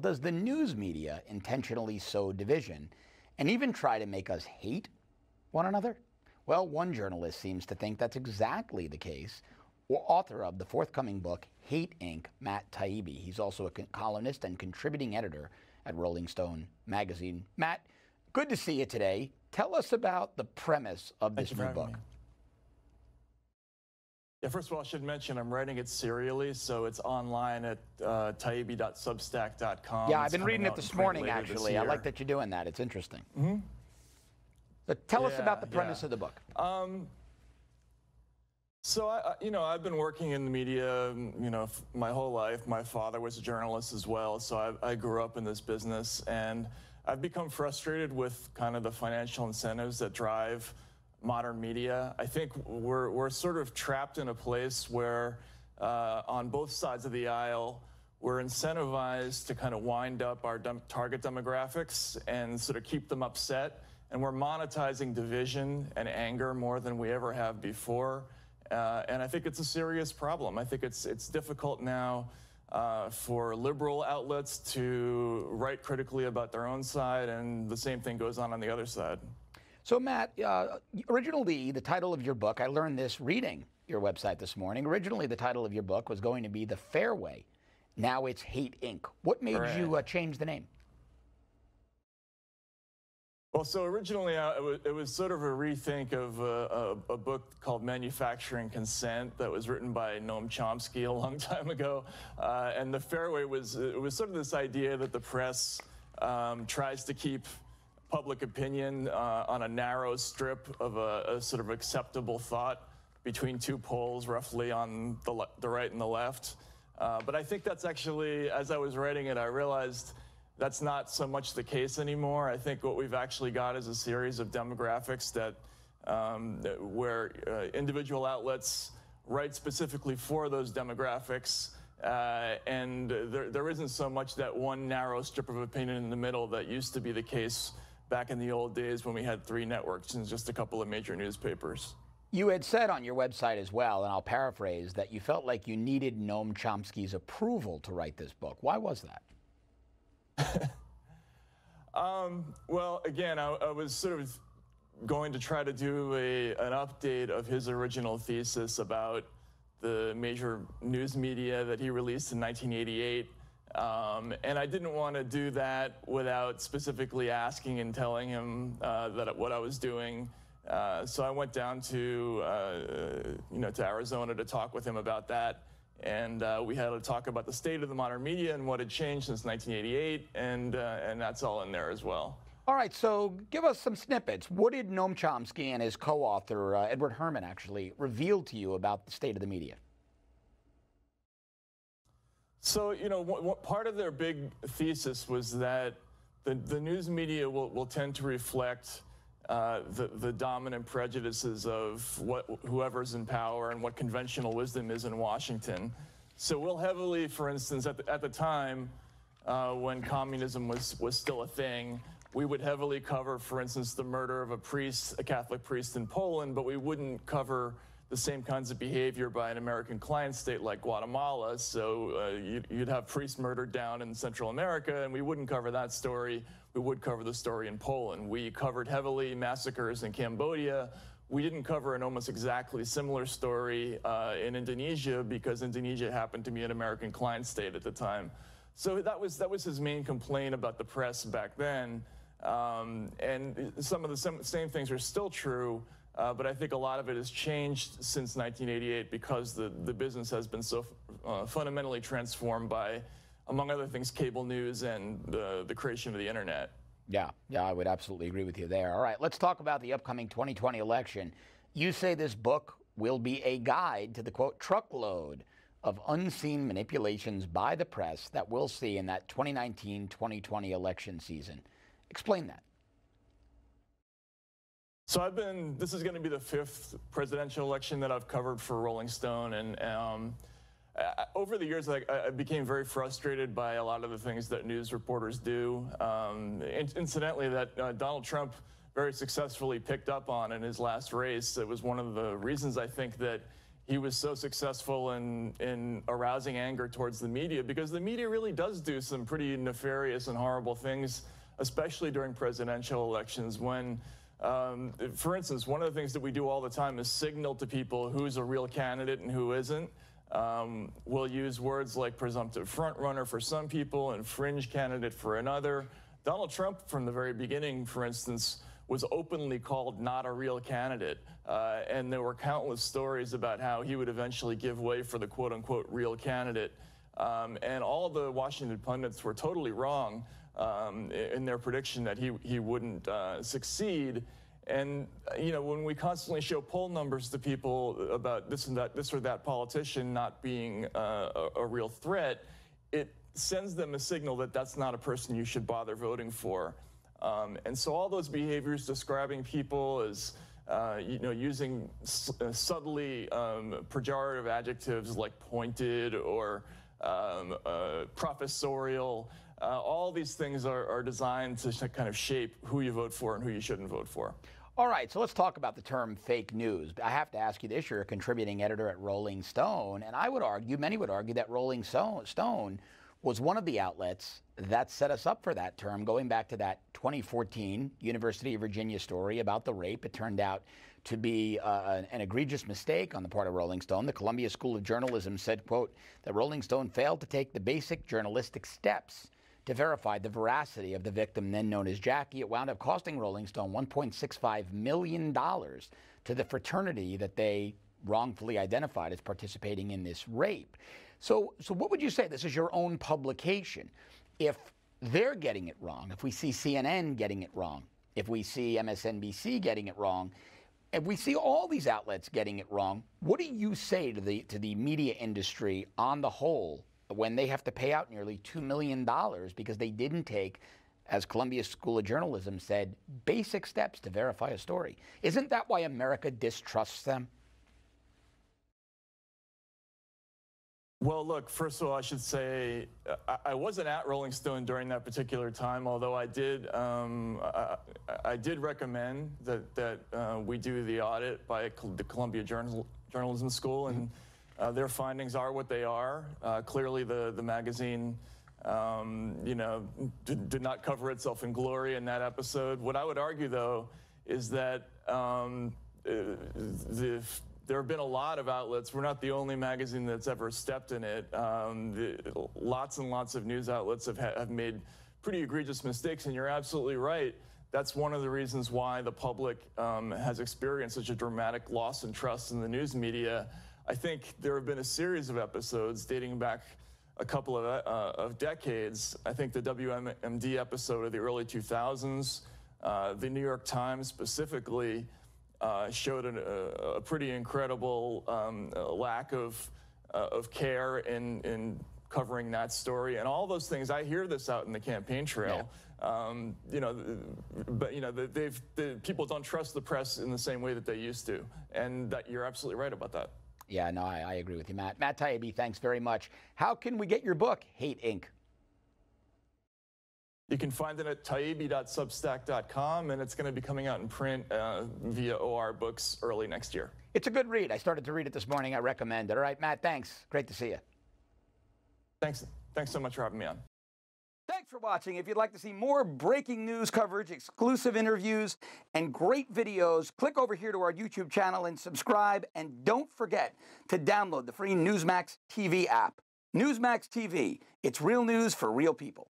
Does the news media intentionally sow division and even try to make us hate one another? Well, one journalist seems to think that's exactly the case. Author of the forthcoming book, Hate Inc., Matt Taibbi. He's also a columnist and contributing editor at Rolling Stone magazine. Matt, good to see you today. Tell us about the premise of this new book. Yeah, first of all, I should mention I'm writing it serially, so it's online at taibbi.substack.com. Yeah, I've been reading it this morning, actually. I like that you're doing that. It's interesting. Mm-hmm. So tell us about the premise of the book. So, I've been working in the media, my whole life. My father was a journalist as well, so I grew up in this business, and I've become frustrated with kind of the financial incentives that drive modern media. I think we're sort of trapped in a place where, on both sides of the aisle, we're incentivized to kind of wind up our target demographics and sort of keep them upset, and we're monetizing division and anger more than we ever have before. And I think it's a serious problem. I think it's difficult now for liberal outlets to write critically about their own side, and the same thing goes on the other side. So, Matt, originally the title of your book, I learned this reading your website this morning. Originally, the title of your book was going to be The Fairway. Now it's Hate Inc. What made you change the name? Well, so originally it was sort of a rethink of a book called Manufacturing Consent that was written by Noam Chomsky a long time ago. And The Fairway was sort of this idea that the press tries to keep public opinion on a narrow strip of a sort of acceptable thought between two poles, roughly on the right and the left. But I think that's actually, as I was writing it, I realized that's not so much the case anymore. I think what we've actually got is a series of demographics that where individual outlets write specifically for those demographics, and there isn't so much that one narrow strip of opinion in the middle that used to be the case back in the old days when we had 3 networks and just a couple of major newspapers. You had said on your website as well, and I'll paraphrase, that you felt like you needed Noam Chomsky's approval to write this book. Why was that? Well, again, I was sort of going to try to do an update of his original thesis about the major news media that he released in 1988. And I didn't want to do that without specifically asking and telling him what I was doing. So I went down to Arizona to talk with him about that. And we had a talk about the state of the modern media and what had changed since 1988, and that's all in there as well. All right, so give us some snippets. What did Noam Chomsky and his co-author, Edward Herman, actually reveal to you about the state of the media? So, part of their big thesis was that the news media will tend to reflect the dominant prejudices of whoever's in power and what conventional wisdom is in Washington. So we'll heavily, for instance, at the time when communism was still a thing, we would heavily cover, for instance, the murder of a Catholic priest in Poland, but we wouldn't cover the same kinds of behavior by an American client state like Guatemala. So you'd have priests murdered down in Central America, and we wouldn't cover that story. We would cover the story in Poland. We covered heavily massacres in Cambodia. We didn't cover an almost exactly similar story in Indonesia because Indonesia happened to be an American client state at the time. So that was his main complaint about the press back then. And some of the same things are still true. But I think a lot of it has changed since 1988 because the business has been so fundamentally transformed by, among other things, cable news and the creation of the internet. Yeah, I would absolutely agree with you there. All right, let's talk about the upcoming 2020 election. You say this book will be a guide to the, quote, truckload of unseen manipulations by the press that we'll see in that 2019-2020 election season. Explain that. So this is going to be the 5th presidential election that I've covered for Rolling Stone, and over the years I became very frustrated by a lot of the things that news reporters do. Incidentally, that Donald Trump very successfully picked up on in his last race. It was one of the reasons I think that he was so successful in arousing anger towards the media, because the media really does do some pretty nefarious and horrible things, especially during presidential elections when, for instance, one of the things that we do all the time is signal to people who's a real candidate and who isn't. We'll use words like presumptive front runner for some people and fringe candidate for another. Donald Trump, from the very beginning, for instance, was openly called not a real candidate. And there were countless stories about how he would eventually give way for the quote-unquote real candidate. And all the Washington pundits were totally wrong in their prediction that he wouldn't succeed. And when we constantly show poll numbers to people about this or that politician not being a real threat, it sends them a signal that that's not a person you should bother voting for. And so all those behaviors, describing people as using subtly pejorative adjectives like pointed or professorial, all these things are designed to kind of shape who you vote for and who you shouldn't vote for. All right, so let's talk about the term fake news. I have to ask you this, you're a contributing editor at Rolling Stone, and I would argue, many would argue, that Rolling Stone was one of the outlets that set us up for that term, going back to that 2014 University of Virginia story about the rape. It turned out to be an egregious mistake on the part of Rolling Stone. The Columbia School of Journalism said, quote, that Rolling Stone failed to take the basic journalistic steps to verify the veracity of the victim, then known as Jackie. It wound up costing Rolling Stone $1.65 million to the fraternity that they wrongfully identified as participating in this rape. So what would you say? This is your own publication. If they're getting it wrong, if we see CNN getting it wrong, if we see MSNBC getting it wrong, if we see all these outlets getting it wrong, what do you say to the media industry on the whole when they have to pay out nearly $2 million because they didn't take, as Columbia School of Journalism said, basic steps to verify a story? Isn't that why America distrusts them? Well, look, first of all, I should say I wasn't at Rolling Stone during that particular time, although I did recommend that we do the audit by the Columbia Journalism School, and their findings are what they are. Clearly, the magazine, did not cover itself in glory in that episode. What I would argue, though, is that there have been a lot of outlets. We're not the only magazine that's ever stepped in it. Lots and lots of news outlets have made pretty egregious mistakes, and you're absolutely right. That's one of the reasons why the public has experienced such a dramatic loss in trust in the news media. I think there have been a series of episodes dating back a couple of decades. I think the WMD episode of the early 2000s, the New York Times specifically, showed a pretty incredible lack of care in covering that story, and all those things. I hear this out in the campaign trail. Yeah. People don't trust the press in the same way that they used to, and you're absolutely right about that. Yeah, no, I agree with you, Matt. Matt Taibbi, thanks very much. How can we get your book, Hate Inc.? You can find it at taibbi.substack.com, and it's going to be coming out in print via OR Books early next year. It's a good read. I started to read it this morning. I recommend it. All right, Matt, thanks. Great to see you. Thanks so much for having me on. Thanks for watching. If you'd like to see more breaking news coverage, exclusive interviews, and great videos, click over here to our YouTube channel and subscribe. And don't forget to download the free Newsmax TV app. Newsmax TV. It's real news for real people.